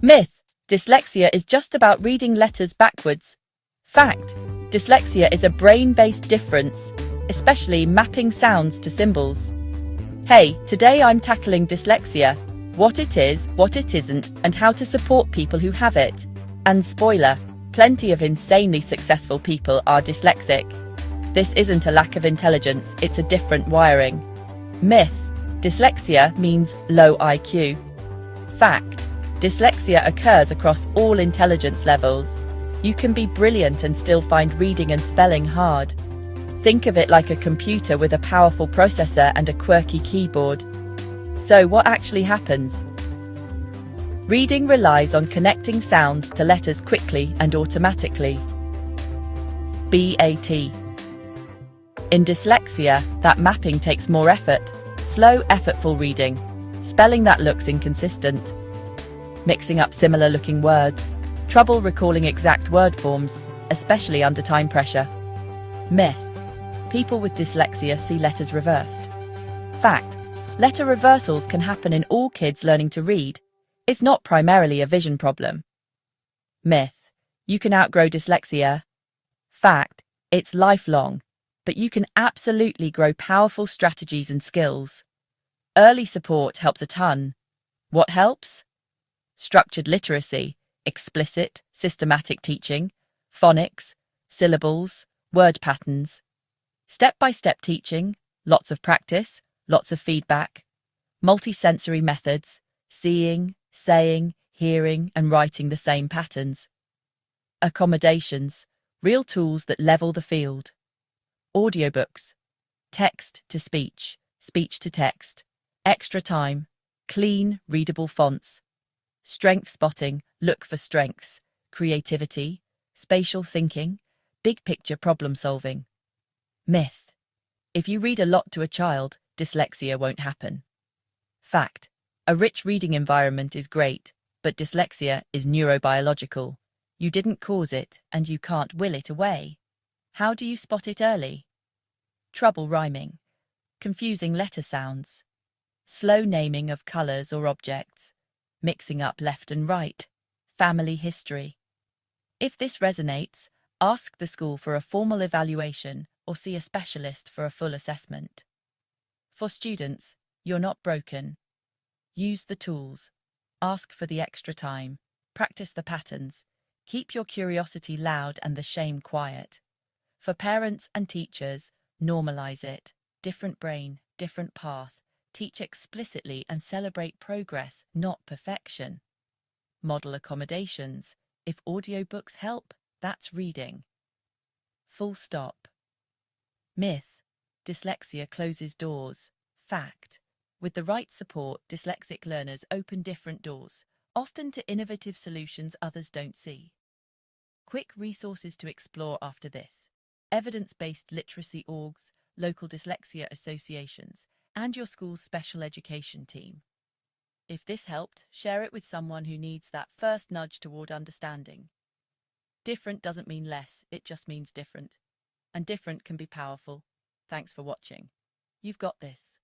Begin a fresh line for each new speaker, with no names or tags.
Myth: dyslexia is just about reading letters backwards. Fact: dyslexia is a brain-based difference, especially mapping sounds to symbols. Hey, today I'm tackling dyslexia, what it is, what it isn't, and how to support people who have it. And spoiler, plenty of insanely successful people are dyslexic. This isn't a lack of intelligence, it's a different wiring. Myth: dyslexia means low IQ. Fact: dyslexia occurs across all intelligence levels. You can be brilliant and still find reading and spelling hard. Think of it like a computer with a powerful processor and a quirky keyboard. So what actually happens? Reading relies on connecting sounds to letters quickly and automatically. BAT. In dyslexia, that mapping takes more effort. Slow, effortful reading. Spelling that looks inconsistent. Mixing up similar-looking words. Trouble recalling exact word forms, especially under time pressure. Myth: people with dyslexia see letters reversed. Fact: letter reversals can happen in all kids learning to read. It's not primarily a vision problem. Myth: you can outgrow dyslexia. Fact: it's lifelong, but you can absolutely grow powerful strategies and skills. Early support helps a ton. What helps? Structured literacy, explicit, systematic teaching, phonics, syllables, word patterns. Step-by-step teaching, lots of practice, lots of feedback. Multisensory methods, seeing, saying, hearing, and writing the same patterns. Accommodations, real tools that level the field. Audiobooks, text to speech, speech to text, extra time, clean, readable fonts. Strength spotting, look for strengths, creativity, spatial thinking, big picture problem solving. Myth: if you read a lot to a child, dyslexia won't happen. Fact: a rich reading environment is great, but dyslexia is neurobiological. You didn't cause it, and you can't will it away. How do you spot it early? Trouble rhyming, confusing letter sounds, slow naming of colors or objects, mixing up left and right, family history. If this resonates, ask the school for a formal evaluation or see a specialist for a full assessment. For students, you're not broken. Use the tools. Ask for the extra time. Practice the patterns. Keep your curiosity loud and the shame quiet. For parents and teachers, normalize it. Different brain, different path. Teach explicitly and celebrate progress, not perfection. Model accommodations. If audiobooks help, that's reading. Full stop. Myth: dyslexia closes doors. Fact: with the right support, dyslexic learners open different doors, often to innovative solutions others don't see. Quick resources to explore after this: evidence-based literacy orgs, local dyslexia associations, and your school's special education team. If this helped, share it with someone who needs that first nudge toward understanding. Different doesn't mean less, it just means different. And different can be powerful. Thanks for watching. You've got this.